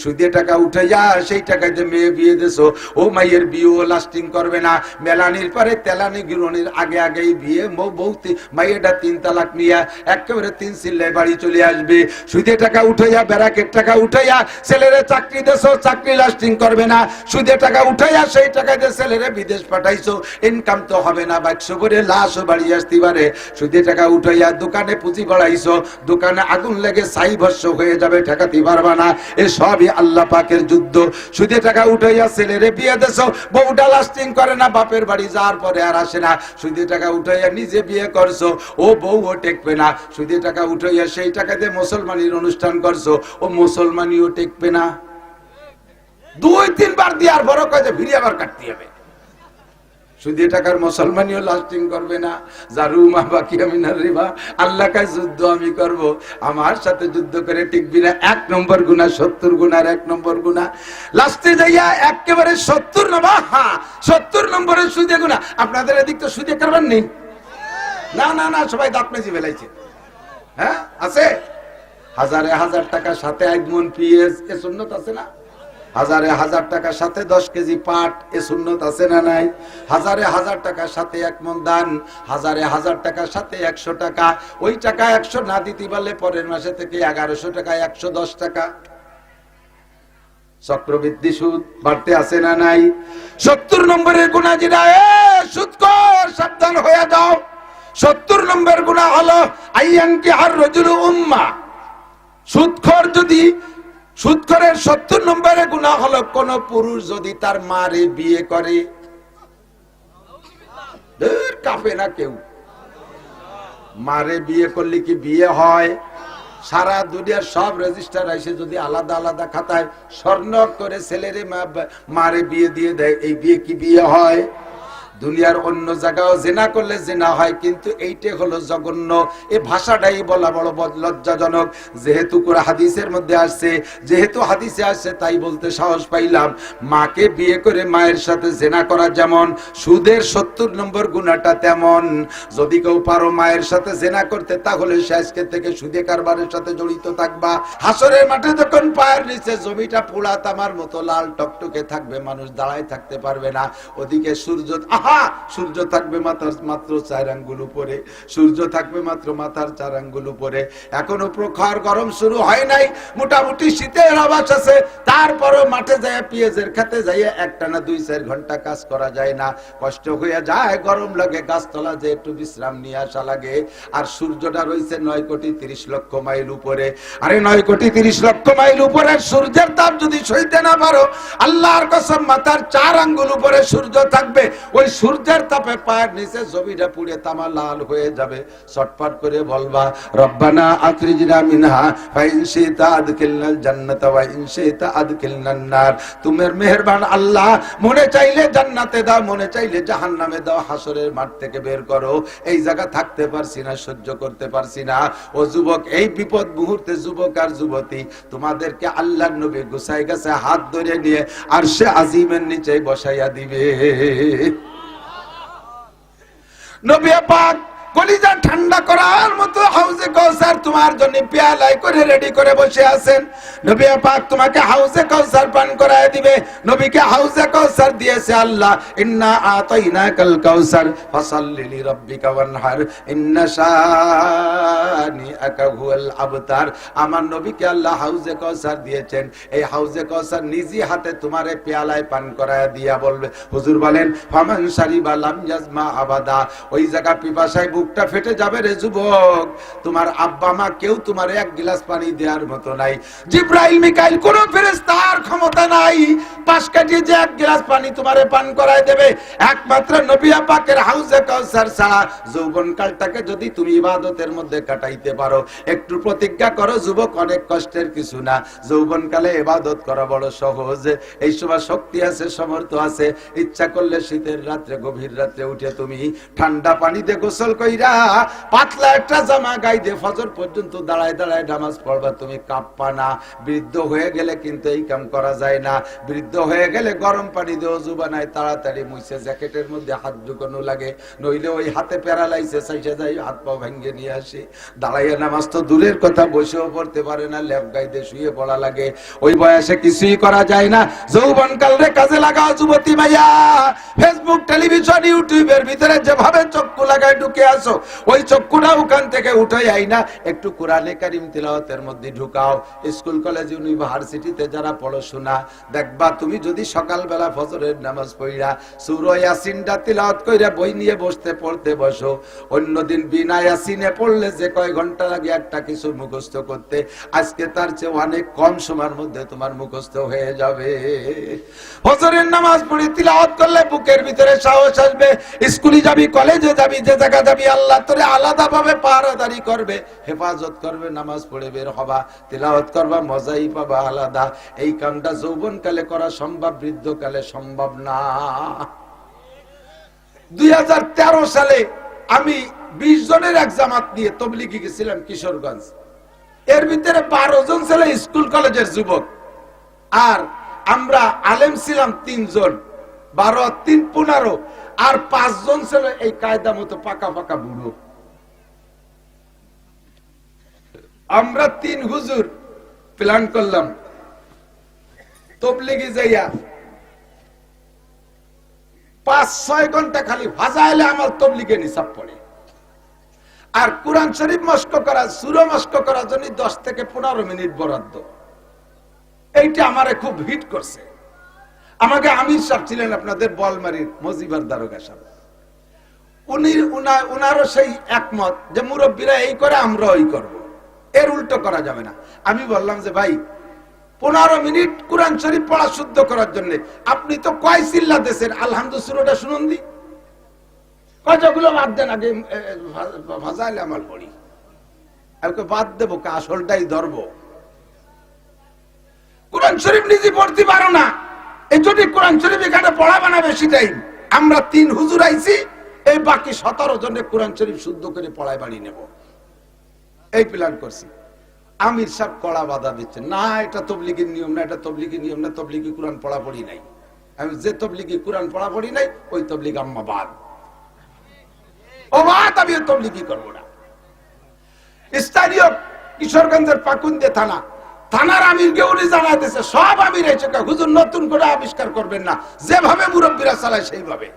সুদে টাকা উঠাইয়া সেই টাকাতে মেয়ে বিয়ে দেছো, ও মাইয়ের বিয়েও লাস্টিং করবে না। মেলানির পরে তেলানি গিরনির আগে আগেই বিয়ে, বউতে মাইয়েটা 3 তালাক নিয়ে একেবারে 3 চিল্লায় বাড়ি চলে আসবে। সুদে টাকা উঠাইয়া ব্যারাকের টাকা উঠাইয়া ছেলেরে চাকরি দেছো, চাকরি লাস্টিং করবে না। সুদে টাকা উঠাইয়া সেই টাকা দিয়ে ছেলেরে বিদেশ পাঠাইছো, ইনকাম তো হবে না, 100 করে লাশও বাড়ি আসতে পারে। সুদে টাকা উঠাইয়া দোকানে পুঁজি বাড়াইছো, দোকানে আগুন লেগে ছাই ভস্ম হয়ে যাবে, ঠেকাতে পারবা না। এ সবই আল্লাহ পাকের যুদ্ধ। সুদে টাকা উঠাইয়া ছেলেরে বিয়ে দেছো, বউটা লাস্টিং করে না, বাপের বাড়ি যাওয়ার পরে আর আসে না। সুদে টাকা উঠাইয়া নিজে বিয়ে করছো, ও বউও টেকবে না। সুদে টাকা উঠাইয়া সেই টাকা দিয়ে মুসলমানির অনুষ্ঠান করছো, ও মুসলমানিও টেকবে না। 2-3 বার দেওয়ার বড় কাজে ফিরে আবার কাটতে হবে। সুদে টাকার মুসলমানিও লাস্টিং করবে না। জারুমা বাকি আমিনার রিবা, আল্লাহ কাছে যুদ্ধ আমি করব, আমার সাথে যুদ্ধ করে টিকবি না। 1 নম্বর গুনাহ 70 গুনার 1 নম্বর গুনাহ। লাস্টে যাইয়া একেবারে 70 নম্বর, হ্যাঁ 70 নম্বরের সুদে গুনাহ। আপনাদের এদিক তো সুদে কারবার নেই? না না না, সবাই দাঁত মেজে ফেলাইছে। হ্যাঁ আছে। হাজার টাকা সাথে 1 মণ পিএস, এ সুন্নত আছে না? হাজার টাকার সাথে 10 কেজি পাট, এ সুন্নত আছে না নাই? হাজার টাকার সাথে 1 মণ ধান, হাজার টাকার সাথে 100 টাকা। ওই টাকা 100 না দিতে পারলে পরের মাসে থেকে 1100 টাকা, 110 টাকা। চক্রবৃদ্ধি সুদ বাড়তে আছে না নাই? 70 নম্বরের গুনাহ যেটা, সুদখোর সাবধান হয়ে যাও। 70 নম্বর গুনাহ হলো আইয়ানকি আর রাজুলু উম্মা। সুদখোর যদি, সুদখোরের 70 নম্বরের গুনাহ হলো কোন পুরুষ যদি তার মারে বিয়ে করে। কাঁপে না কেউ? মারে বিয়ে করলে কি বিয়ে হয়? সারা দুনিয়ার সব রেজিস্টার আইসে যদি আলাদা আলাদা খাতায় স্বর্ণ করে ছেলেরে মারে বিয়ে দিয়ে দেয়, এই বিয়ে কি বিয়ে হয়? দুনিয়ার অন্য জায়গাও জেনা করলে জেনা হয়, কিন্তু এইটা হলো জঘন্য। এই ভাষাটাই বলা বড় লজ্জাজনক। যেহেতু হাদিসের মধ্যে আসছে, যেহেতু হাদিসে আসছে তাই বলতে সাহস পাইলাম। মাকে বিয়ে করে মায়ের সাথে জেনা করা যেমন, সুদের 70 নম্বর গুনাহটা তেমন। যদি কেউ পারো মায়ের সাথে জেনা করতে, তাহলে সে আজকে থেকে সুদে কারবারের সাথে জড়িত থাকবা। হাসরের মাঠে যখন পায়ের নিচে জমিটা পোড়া তামার মতো লাল টকটকে থাকবে, মানুষ দাঁড়ায় থাকতে পারবে না। ওদিকে সূর্য, সূর্য থাকবে মাত্র 4 আঙ্গুল উপরে, সূর্য থাকবে মাত্র মাথার 4 আঙ্গুল উপরে। এখনো প্রখর গরম শুরু হয় নাই, মোটামুটি শীতের আভাস আছে। তারপরও মাঠে যায়, পেঁয়াজের খেতে যাইয়া একটানা 2-4 ঘন্টা কাজ করা যায় না, কষ্ট হয়ে যায়, গরম লাগে, গাছতলা যে একটু বিশ্রাম নিয়ে আসা লাগে। আর সূর্যটা রয়েছে 9 কোটি 30 লক্ষ মাইল উপরে। আরে 9 কোটি 30 লক্ষ মাইল উপরে সূর্যের তাপ যদি সইতে না পারো, আল্লাহর কসম মাথার 4 আঙ্গুল উপরে সূর্য থাকবে, ওই সূর্যের তাপে পায়ের নিচে জমিটা পুড়ে তামা লাল হয়ে যাবে। চটপট করে বলবা, রব্বানা আখরিজনা মিনহা ফাইন শিতা আদখিলনাল জান্নাতা ওয়া ইন শিতা আদখিলনান নার। তোমার মেহেরবান আল্লাহ, মনে চাইলে জান্নাতে দাও, মনে চাইলে জাহান্নামে দাও, হাসরের মাঠ থেকে বের করো। এই জায়গা থাকতে পারছি না, সহ্য করতে পারছি না। ও যুবক, এই বিপদ মুহূর্তে যুবক আর যুবতী, তোমাদেরকে আল্লাহর নবী গোছাই গেছে হাত ধরে নিয়ে আরশে আজিমের নিচে বসাইয়া দিবে। নবী পাক কলিজা ঠান্ডা করার মতো হাউজে কাউসার তোমার জন্য পেয়ালায় করে রেডি করে বসে আছেন। নবী পাক তোমাকে হাউজে কাউসার পান করায় দিবে। নবীকে হাউজে কাউসার দিয়েছে আল্লাহ, ইন্না আতাইনাকাল কাউসার ফাসাল্লি লিরাব্বিকা ওয়ানহার ইন্না শানিআকা হুয়াল আবতার। আমার নবীকে আল্লাহ হাউজে কাউসার দিয়েছেন। এই হাউজে কাউসার নিজি হাতে তোমারে পেয়ালায় পান করায় দিয়া বলবে, হুজুর বলেন, ফামান শারিবা লাম ইয়াজমা আবাদা। ওই জায়গা পিপাসায় বুকটা ফেটে যাবে রে যুবক। তোমার আব্বা মা কেউ তোমার 1 গ্লাস পানি দেওয়ার মতো নাই। জিব্রাইল মিকাইল কোন ফেরেশতার ক্ষমতা নাই 5 কাঠি যে 1 গ্লাস পানি তোমারে পান করায় দেবে। একমাত্র নবী পাকের হাউজে কাউসার ছাড়া যৌবনকালটাকে যদি তুমি ইবাদতের মধ্যে কাটাইতে পারো, একটু প্রতিজ্ঞা করো যুবক, অনেক কষ্টের কিছু না। যৌবনকালে ইবাদত করা বড় সহজ। এই সময় শক্তি আছে, সমর্থ আছে। ইচ্ছা করলে শীতের রাত্রে, গভীর রাত্রে উঠে তুমি ঠান্ডা পানিতে গোসল কইরা পাতলা একটা জামা গায়ে দিয়ে ফজর পর্যন্ত দাঁড়ায় দাঁড়ায় নামাজ পড়বা, তুমি কাঁপবা না। বৃদ্ধ হয়ে গেলে কিন্তু এই কাম করা যায় না। বৃদ্ধ সিদ্ধ হয়ে গেলে গরম পানি দিয়ে ওযু বানায়, তাড়াতাড়ি মুছে জ্যাকেটের মধ্যে হাত ঢুকানো লাগে, নইলে ওই হাতে প্যারালাইসিস এসে যায়, হাত পা ভেঙে নিয়ে আসে। দাঁড়াইয়া নামাজ তো দূরের কথা, বসেও পড়তে পারে না, ল্যাপ গাইতে শুয়ে পড়া লাগে। ওই বয়সে কিছুই করা যায় না। যৌবনকাল রে কাজে লাগাও যুবতী ভাইয়া। ফেসবুক, টেলিভিশন, ইউটিউবের ভিতরে যেভাবে চক্ষু লাগায় ঢুকে আসো, ওই চক্ষুটা ওখান থেকে উঠে আই না, একটু কোরআনে কারিম তিলাওয়াতের মধ্যে ঢুকাও। স্কুল কলেজ ইউনিভার্সিটিতে যারা পড়াশোনা, দেখবা তুমি যদি সকালবেলা ফজরের নামাজ পড়া সূরা ইয়াসিনটা তিলাওয়াত কইরা বই নিয়ে বসতে পড়তে বসো, অন্যদিন বিনা ইয়াসিনে পড়লে যে কয় ঘন্টা লাগে একটা কিছু মুখস্থ করতে, আজকে তার চেয়ে অনেক কম সময়ের মধ্যে তোমার মুখস্থ হয়ে যাবে। ফজরের নামাজ পড়ে তিলাওয়াত করলে বুকের ভিতরে সাহস আসবে। স্কুলে যাবি, কলেজে যাবি, যে জায়গা যাবি, আল্লাহ তোরে আলাদাভাবে পাহারাদারি করবে, হেফাজত করবে। নামাজ পড়ে বের হবা, তিলাওয়াত করবা, মজাই পাবা আলাদা। এই কামটা যৌবনকালে করা সম্ভব, বৃদ্ধকালে সম্ভব না। 2013 সালে আমি 20 জনের এক জামাত নিয়ে তবলিগে গেছিলাম কিশোরগঞ্জ। এর ভিতরে 12 জন ছিল স্কুল কলেজের যুবক, আর আমরা আলেম ছিলাম 3 জন, 12 3 15, আর 5 জন ছিল এই কায়দা মতো পাকা পাকা বুড়ো। আমরা 3 হুজুর প্ল্যান করলাম তবলিগে যাইয়া 5-6 ঘন্টা খালি ফাজাইলে আমার তবলিগে নিসাব পড়ে, আর কোরআন শরীফ মস্ক করা, সূরা মস্ক করার জন্য 10 থেকে 15 মিনিট বরাদ্দ। এইটা আমারে খুব হিট করছে। আমাকে আমির সাহেব ছিলেন আপনাদের বলমারির মজিবার দারোগা সাহেব, উনারও সেই একমত যে মুরব্বীরা এই করে আমরাও এই করবো, এর উল্টো করা যাবে না। আমি বললাম যে ভাই 15 মিনিট কোরআন শরীফ পড়া শুদ্ধ করার জন্য আপনি তো কয় চিল্লা দেশের আলহামদুলিল্লাহ সূরাটা শুনুন দি, কয়টাগুলো বাদ দেন, আগে ফাজাইলে আমার পড়ি। আমাকে বাদ দেবো, আসলটাই ধরবো। কোরআন শরীফ নিজে পড়তে পারো না, এই যদি কোরআন শরীফ এখানে পড়াবে না বেশি টাইম, আমরা 3 হুজুর আইছি, এই বাকি 17 জনের কোরআন শরীফ শুদ্ধ করে পড়ায় বাড়ি নেব, এই প্ল্যান করছি। আমির সাহেব কড়া বাধা দিচ্ছে, না এটা তবলিগের নিয়ম না, এটা তবলিগের নিয়ম না, তবলিগি কোরআন পড়া পড়ি নাই। আমি যে তবলিগি কোরআন পড়া পড়ি নাই, ওই তবলিগ আম্মা বাদ, ও বাদ, আমি তবলিগি করবো না। স্থানীয় কিশোরগঞ্জের পাকুন্দে থানার আমিরকে উনি জানাইতেছে, সব আমির এসে হুজুর নতুন করে আবিষ্কার করবেন না, যেভাবে মুরব্বীরা চালায় সেইভাবে।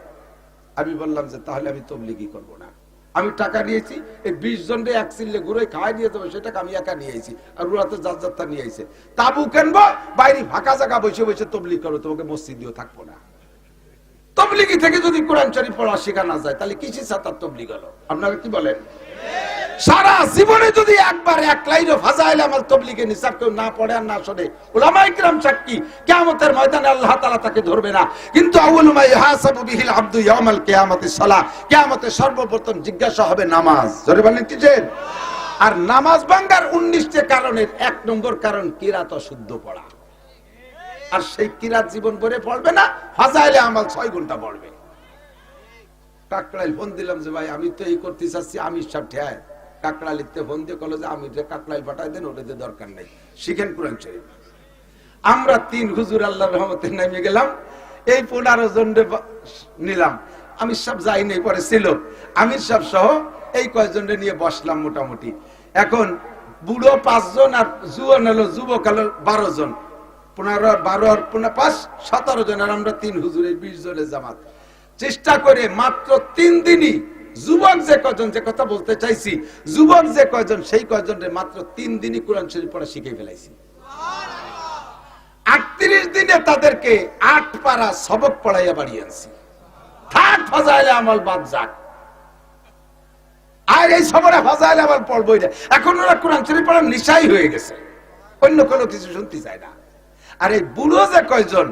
আমি বললাম যে তাহলে আমি তবলিগি করবো না। আমি টাকা নিয়েছি, এই 20 জনকে এক চিল্লে ঘুরে খাওয়াই দিয়ে দেবো, সেটাকে আমি একা নিয়েছি, আর ওরা তো যাত্রা নিয়ে আইছে। তাবু কেনবো, বাইরে ফাঁকা জায়গা বসে বসে তবলিগ করো, তোমাকে মসজিদেও থাকবো না। তবলিগি থেকে যদি কোরআন শরীফ পড়া শেখা না যায়, তাহলে কিসে সাতার তবলিগ হলো? আপনারা কি বলেন? সারা জীবনে যদি একবার এক লাইনে ফাজাইলে আমার তবলিগে নিসাব কেউ না পড়ে আর না শোনে, উলামায়ে কিরাম সাক্ষী, কিয়ামতের ময়দানে আল্লাহ তাআলা তাকে ধরবে না। কিন্তু আউয়ালু মা ইহাসাবু বিহিল আবদু ইয়াউমাল কিয়ামাতিস সালাহ, কিয়ামতে সর্বপ্রথম জিজ্ঞাসা হবে নামাজ। জোরে বলেন কি যে? আর নামাজ ভাঙার 19টা কারণের 1 নম্বর কারণ কিরাত অশুদ্ধ পড়া। আর সেই কিরাত জীবন ভরে পড়বে না, ফাজাইলে আমাল 6 ঘন্টা পড়বে। কাকড়াইল ফোন দিলাম যে ভাই আমি তো এই করতে চাচ্ছি, আমি সব ঠেয়। কাকড়াইলতে ফোন দিয়ে কল যে আমি কাকড়াইল পাঠাই দেন, ওটাতে দরকার নেই, শিখেন কোরআন শরীফ। আমরা 3 হুজুর আল্লাহর রহমতে নেমে গেলাম, এই 15 জন নিলাম। আমির সাহেব যাই নেই, পরে ছিল আমির সাহেব সহ এই কয়েকজনকে নিয়ে বসলাম মোটামুটি। এখন বুড়ো 5 জন আর জুয়ান হলো, যুবক হলো 12 জন, 15 আর 12 আর 5 17 জন, আর আমরা 3 হুজুর, এই 20 জনের জামাত। চেষ্টা করে মাত্র 3 দিনই যুবক যে কয়জন, যে কথা বলতে চাইছি, যুবক যে কয়জন, সেই কয়জনের মাত্র 3 দিনই কোরআন শরীফ পড়া শিখে ফেলাইছি। 38 দিনে তাদেরকে 8 পারা সবক পড়াইয়া বাড়ি আনছি। থাক ফাজাইলে আমল বাদ যাক, আর এই সবরে ফাজাইলে আমল পড়বই না। এখন ওরা কোরআন শরীফ পড়ার নিশাই হয়ে গেছে, অন্য কোনো কিছু শুনতে চায় না। আর এই বুড়ো যে কয়জন,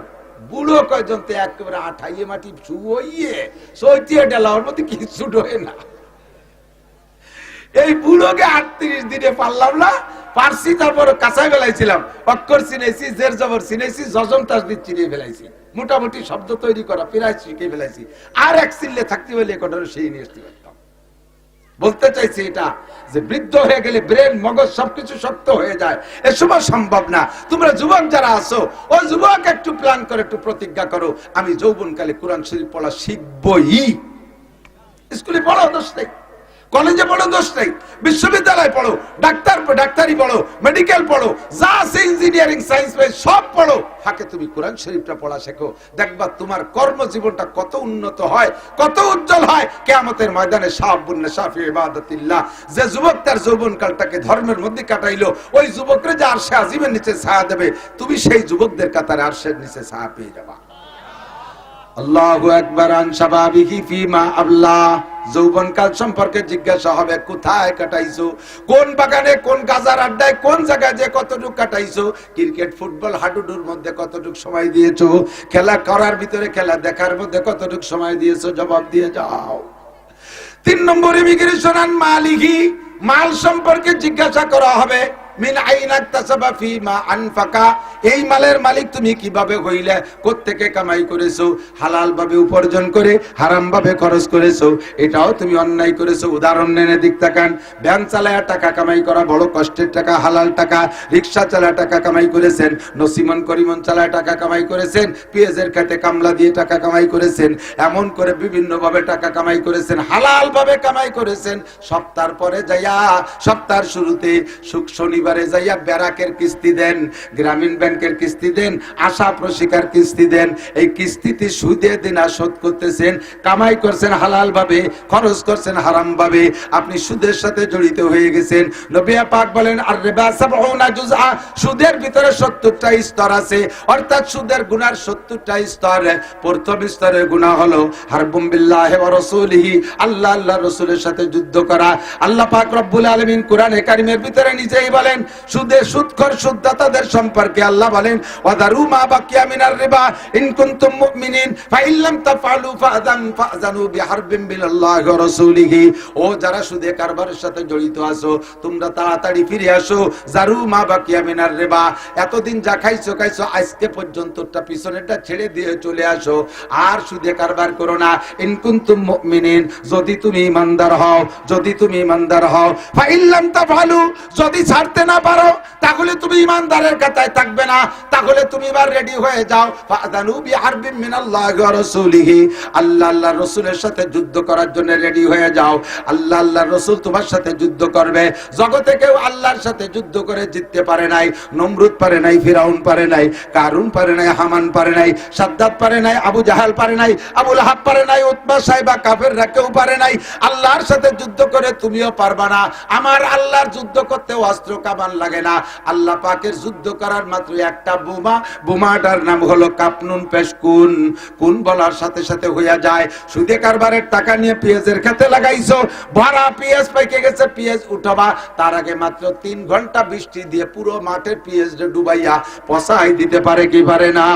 বুড়ো কয়জন তো একেবারে আঠাইয়ে মাটি ছুঁয়ে সইটিয়ে ডেলার মধ্যে কিছু ডোয়ে না। এই বুড়োকে 38 দিনে পারলাম না, পারছি। তারপর কাঁচাই ফেলাইছিলাম, অক্ষর চিনেছি, জের জবর চিনেছি, জজম তাসদিদ চিনিয়ে ফেলাইছি, মোটামুটি শব্দ তৈরি করা প্রায় শিখে ফেলাইছি। আর এক চিল্লে থাকতে হলে একটা সেই নিয়ে আসতে পারতাম। বলতে চাইছি এটা যে বৃদ্ধ হয়ে গেলে ব্রেন মগজ সবকিছু শক্ত হয়ে যায়, এ সময় সম্ভব না। তোমরা যুবক যারা আছো, ও যুবক একটু প্ল্যান করে, একটু প্রতিজ্ঞা করো, আমি যৌবনকালে কোরআন শরীফ পড়া শিখবই। স্কুলে পড়ো, দোষ নেই, কলেজে পড়ো, দোষ নেই, বিশ্ববিদ্যালয়ে পড়ো, ডাক্তারি পড়ো, মেডিকেল পড়ো, যা আছে ইঞ্জিনিয়ারিং সায়েন্স সব পড়ো, ফাঁকে তুমি কোরআন শরীফটা পড়া শেখো। দেখবা তোমার কর্মজীবনটা কত উন্নত হয়, কত উজ্জ্বল হয়। কিয়ামতের ময়দানে শাবুন নাশা ফি ইবাদাতিল্লাহ, যে যুবক তার যৌবনকালটাকে ধর্মের মধ্যে কাটাইলো, ওই যুবকরে যে আরশে আজিমের নিচে ছায়া দেবে, তুমি সেই যুবকদের কাতারে আরশের নিচে ছায়া পেয়ে যাবা। আল্লাহু আকবার। আন শাবাবিহি ফিমা আবলা, যৌবনকাল সম্পর্কে জিজ্ঞাসা হবে, কোথায় কাটাইছো, কোন বাগানে, কোন গাজার আড্ডায়, কোন জায়গায় যে কতটুকু কাটাইছো, ক্রিকেট ফুটবল হাডুডুর মধ্যে কতটুকু সময় দিয়েছো, খেলা করার ভিতরে খেলা দেখার মধ্যে কতটুকু সময় দিয়েছো, জবাব দিয়ে যাও। 3 নম্বর ইমিগ্রেশন আন মালিহি, মাল সম্পর্কে জিজ্ঞাসা করা হবে। মিন আইনা তাসাবা ফিমা আনফাকা, এই মালের মালিক তুমি কিভাবে হইলে, কোত্থেকে কামাই করেছো, হালাল ভাবে উপার্জন করে হারাম ভাবে খরচ করেছো, এটাও তুমি অন্যায় করেছো। উদাহরণ নেনে দিক তাকান, ভ্যান চালায়া টাকা কামাই করা বড় কষ্টের টাকা, হালাল টাকা। রিকশা চালায়া টাকা কামাই করেছেন, নসিমন করিমন চালায়া টাকা কামাই করেছেন, পেঁয়াজের খেতে কামলা দিয়ে টাকা কামাই করেছেন, এমন করে বিভিন্ন ভাবে টাকা কামাই করেছেন, হালাল ভাবে কামাই করেছেন। সপ্তাহের পরে যাইয়া, সপ্তাহের শুরুতে শনিবারে যাইয়া ব্যারাকের কিস্তি দেন, গ্রামীণ ব্যাংকের কিস্তি দেন, আশা প্রশিকার কিস্তি দেন। এই কিস্তিতে সুদে দিনা শোধ করতেছেন, কামাই করছেন হালাল ভাবে, খরচ করছেন হারাম ভাবে, আপনি সুদের সাথে জড়িত হয়ে গেছেন। নবী পাক বলেন, আর রিবা সাবউনা জুজআ, সুদের ভিতরে 70টা স্তর আছে, অর্থাৎ সুদের গুনার 70টা স্তর। প্রথম স্তরের গুনাহ হলো হারবুম বিল্লাহি ওয়া রাসূলিহি, আল্লাহ আল্লাহর রাসূলের সাথে যুদ্ধ করা। আল্লাহ পাক রব্বুল আলামিন কোরআনে কারীমের ভিতরে নিজেই বলেন, সুদে সুদখোর সুদদাতাদের সম্পর্কে আল্লাহ বলেন, ওয়াদারু মা বাকিয়া মিনার রিবা ইন কুনতুম মুমিনিন ফাইন লাম তাফআলু ফাযানু বিহারবিন বিল্লাহি ওয়া রাসূলিহি। ও যারা সুদে কারবারের সাথে জড়িত আছো, তোমরা তাড়াতাড়ি ফিরে আসো। জারু মা বাকিয়া মিনার রিবা, এতদিন যা খাইছো আজকে পর্যন্তটা পিছনেরটা ছেড়ে দিয়ে চলে আসো, আর সুদে কারবার করো না। ইন কুনতুম মুমিনিন, যদি তুমি ঈমানদার হও, যদি তুমি ঈমানদার হও। ফাইন লাম তাফআলু, যদি ছাড়তে না পারো তাহলে তুমি ঈমানদারের কাতায় থাকবে না, তাহলে তুমি এবার রেডি হয়ে যাও। ফাযানু বিহারবিন মিনাল্লাহি ওয়া রাসূলিহি, আল্লাহ আল্লাহর রাসূলের সাথে যুদ্ধ করার জন্য রেডি হয়ে যাও। আল্লাহ আল্লাহর রাসূল তোমার সাথে যুদ্ধ করবে। জগতে কেউ আল্লাহর সাথে যুদ্ধ করে জিততে পারে নাই। নমরুদ পারে নাই, ফিরাউন পারে নাই, কারুন পারে নাই, হামান পারে নাই, সাদ্দাত পারে নাই, আবু জাহাল পারে নাই, আবু লাহাব পারে নাই, উতবা সাইবা কাফেররা কেউ পারে নাই। আল্লাহর সাথে যুদ্ধ করে তুমিও পারবা না। আমার আল্লাহর যুদ্ধ করতে অস্ত্র কামান লাগে না। আল্লাহ পাকের যুদ্ধ করার মাত্র একটা বোমা, বোমাটার নাম হলো কাপনুন পেশকুন। কোন বলার সাথে সাথে হইয়া যায়। সুদে কারবারের টাকা নিয়ে পেঁয়াজের খেতে লাগাইছো, ভরা পেঁয়াজ পাইকে গেছে, পেঁয়াজ উঠাবা, তার আগে মাত্র 3 ঘন্টা বৃষ্টি দিয়ে পুরো মাঠের পেঁয়াজ ডুবাইয়া পচাই দিতে পারে কি পারে না?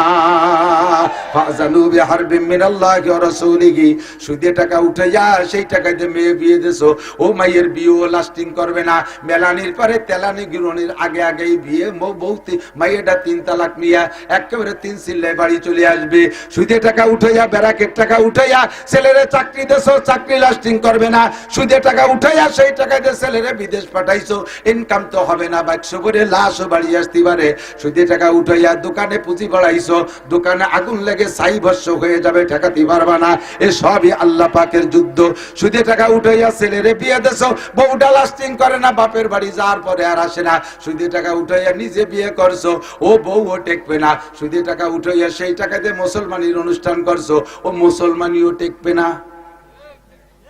ফাযানু বিহারবিন মিনাল্লাহি ওয়া রাসূলিহি, সুদে টাকা উঠাইয়া সেই টাকা দিয়ে মেয়ে বিয়ে দিছো, ও মাইয়ের বিয়েও লাস্টিং করবে না। মেলানির পরে তেলানি গিরনির আগে আগেই বিয়ে, বউতে মাইয়েটা 3 তালাক নিয়ে একেবারে 3 চিল্লায় বাড়ি চলে আসবে। সুদে টাকা উঠাইয়া, ব্যারাকের টাকা উঠাইয়া ছেলেরে চাকরি দেছো, চাকরি লাস্টিং করবে না। সুদে টাকা উঠাইয়া সেই টাকা দিয়ে ছেলেরে বিদেশ পাঠাইছো, ইনকাম তো হবে না, 2200 করে লাশও বাড়ি আসতে পারে। সুদে টাকা উঠাইয়া দোকানে পুঁজি বাড়াইছো, দোকানে আগুন লেগে ছাই ভস্য হয়ে যাবে, ঠেকাতে পারবা না। এ সবই আল্লাহ পাকের যুদ্ধ। সুদে টাকা উঠাইয়া ছেলেরে বিয়ে দেছো, বউটা লাস্টিং করে না, বাপের বাড়ি যাওয়ার পরে আর আসে না। সুদে টাকা উঠাইয়া নিজে বিয়ে করছো, ও বউও টেকবে না। সুদে টাকা উঠাইয়া সেই টাকা দিয়ে মুসলমানের অনুষ্ঠান করছো, ও মুসলমানিও টেকবে না।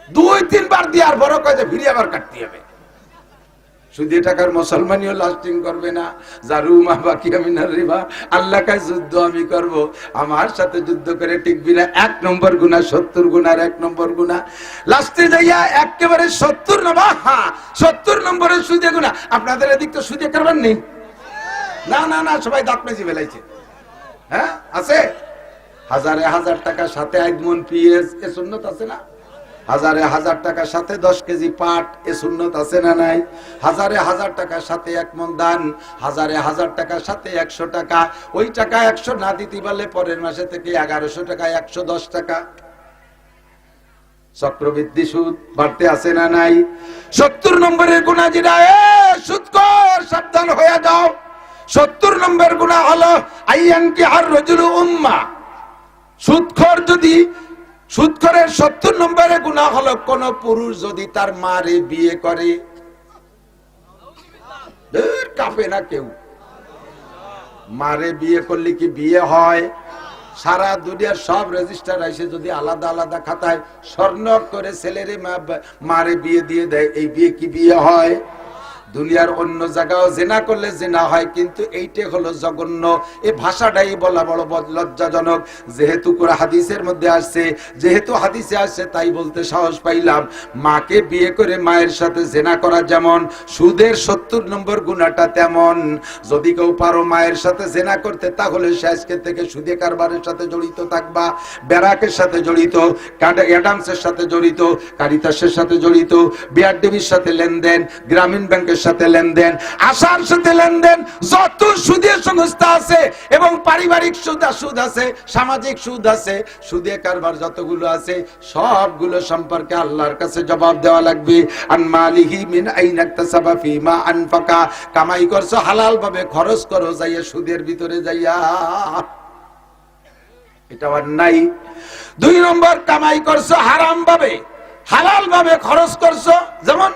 2-3 বার দেওয়ার বড় কাজে ফিরে আবার কাটতে হবে। সুদে টাকার মুসলমানিও লাস্টিং করবে না। জারু মা বাকিয়া মিনার রিবা, আল্লাহ কাছে যুদ্ধ আমি করব, আমার সাথে যুদ্ধ করে টিকবি না। 1 নম্বর গুনাহ, 70 গুনার 1 নম্বর গুনাহ। লাস্টে যাইয়া একেবারে 70 নম্বর, 70 নম্বরের সুদে গুনাহ। আপনাদের এদিক তো সুদে কারবার নেই? না না না, সবাই দাঁত মেজে ফেলাইছে। হ্যাঁ আছে, হাজারে হাজার টাকা সাথে 1 মণ পেঁয়াজ, এ সুন্নত আছে না? হাজারে হাজার টাকার সাথে 10 কেজি পাট, এ সুন্নত আছে না নাই? হাজারে হাজার টাকার সাথে 1 মণ ধান, হাজারে হাজার টাকার সাথে 100 টাকা। ওই টাকা 100 না দিতে পারলে পরের মাসে থেকে 1100 টাকা, 110 টাকা। চক্রবৃদ্ধি সুদ বাড়তে আছে না নাই? 70 নম্বরের গুনাহ যেটা, সুদখোর সাবধান হয়ে যাও। 70 নম্বর গুনাহ হলো আইয়ান কি আর রাজুলু উম্মা। সুদখোরের 70 নম্বরের গুনাহ হলো কোন পুরুষ যদি তার মারে বিয়ে করে। কাঁপে না কেউ? মারে বিয়ে করলে কি বিয়ে হয়? সারা দুনিয়ার সব রেজিস্টার এসে যদি আলাদা আলাদা খাতায় স্বর্ণ করে ছেলেরে মারে বিয়ে দিয়ে দেয়, এই বিয়ে কি বিয়ে হয়? দুনিয়ার অন্য জায়গাও জেনা করলে জেনা হয়, কিন্তু এইটা হলো জঘন্য। এই ভাষাটাই বলা বড় লজ্জাজনক। যেহেতু হাদিসের মধ্যে আসছে, যেহেতু হাদিসে আসছে তাই বলতে সাহস পাইলাম। মাকে বিয়ে করে মায়ের সাথে জেনা করা যেমন সুদের 70 নম্বর গুনাহটা তেমন। যদি কেউ পারো মায়ের সাথে জেনা করতে, তাহলে সে আজকে থেকে সুদে কারবারের সাথে জড়িত থাকবা, ব্যারাকের সাথে জড়িত, অ্যাডামসের সাথে জড়িত, কারিতাসের সাথে জড়িত, বিআরডিবির সাথে লেনদেন, গ্রামীণ ব্যাংকের সাথে লেনদেন, আশার সাথে লেনদেন, যত সুদের সংস্থা আছে এবং পারিবারিক সুদ আছে, সামাজিক সুদ আছে, সুদে কারবার যতগুলো আছে সবগুলো সম্পর্কে আল্লাহর কাছে জবাব দেওয়া লাগবে। আন মালিহি মিন আইনা ইকতাসাবা ফিমা আনফাকা। কামাই করছো হালাল ভাবে, খরচ করো যাইয়া সুদের ভিতরে যাইয়া, এটা অন্যায়। 2 নম্বর, কামাই করছো হারাম ভাবে, হালাল ভাবে খরচ করছো। যেমন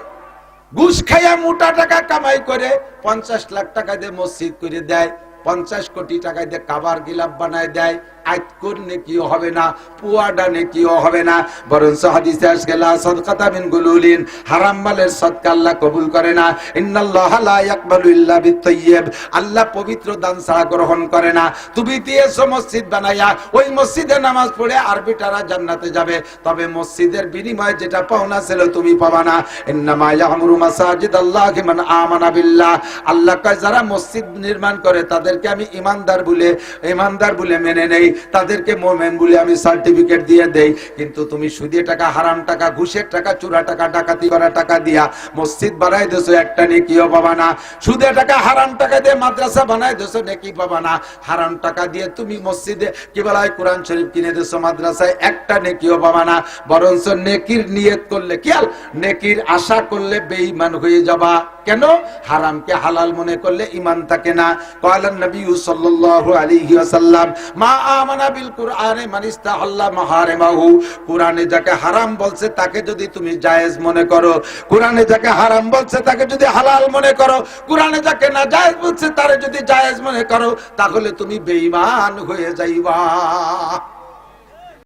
ঘুষ খাইয়া মোটা টাকা কামাই করে 50 লাখ টাকা দিয়ে মসজিদ করে দেয়, 50 কোটি টাকা দিয়ে কাবার গিলাপ বানায় দেয়, আইতকুর নেকিও হবে না, পুয়াডা নেকিও হবে না। বরং হাদিসে আসছে লা সাদকাতা মিন গুলুলিন, হারাম মালের সদকা আল্লাহ কবুল করে না। ইন্নাল্লাহা লা ইয়াকবালু ইল্লা বিত-তাইয়্যিব, আল্লাহ পবিত্র দান ছাড়া গ্রহণ করে না। তুমি দিয়েছো মসজিদ বানাইয়া, ওই মসজিদে নামাজ পড়ে আরবিটারা জান্নাতে যাবে, তবে মসজিদের বিনিময়ে যেটা পাওনা ছিল তুমি পাবা না। ইন্নামা ইয়ামুরু মাসাজিদাল্লাহি মান আমানা বিল্লাহ, আল্লাহ কয় যারা মসজিদ নির্মাণ করে তাদেরকে আমি ইমানদার বলে মেনে নেই, তাদেরকে মুমিন বলে আমি সার্টিফিকেট দিয়ে দেই। কিন্তু তুমি সুদের টাকা, হারাম টাকা, ঘুষের টাকা, চোরা টাকা, ডাকাতি করা টাকা দিয়া মসজিদ বানাই দেছো, একটা নেকিও পাবা না। সুদের টাকা, হারাম টাকা দিয়ে মাদ্রাসা বানাই দেছো, নেকি পাবা না। হারাম টাকা দিয়ে তুমি মসজিদে কি বলা হয় কোরআন শরীফ কিনে দেছো, মাদ্রাসায় একটা নেকিও পাবা না। বরঞ্চ নেকির নিয়ত করলে, খেয়াল, নেকির আশা করলে বেঈমান হয়ে যাবা। কেন? হারামকে হালাল মনে করলে ঈমান থাকে না। ক্বালান নবী সাল্লাল্লাহু আলাইহি ওয়াসাল্লাম মা আমানা বিল কুরআনে মান ইস্তাহাল্লা মাহারিমাহু, কুরআনে যাকে হারাম বলছে তাকে যদি তুমি জায়েজ মনে করো, কুরআনে যাকে হারাম বলছে তাকে যদি হালাল মনে করো, কুরআনে যাকে না জায়েজ বলছে তারে যদি জায়েজ মনে করো, তাহলে তুমি বেঈমান হয়ে যাইবা।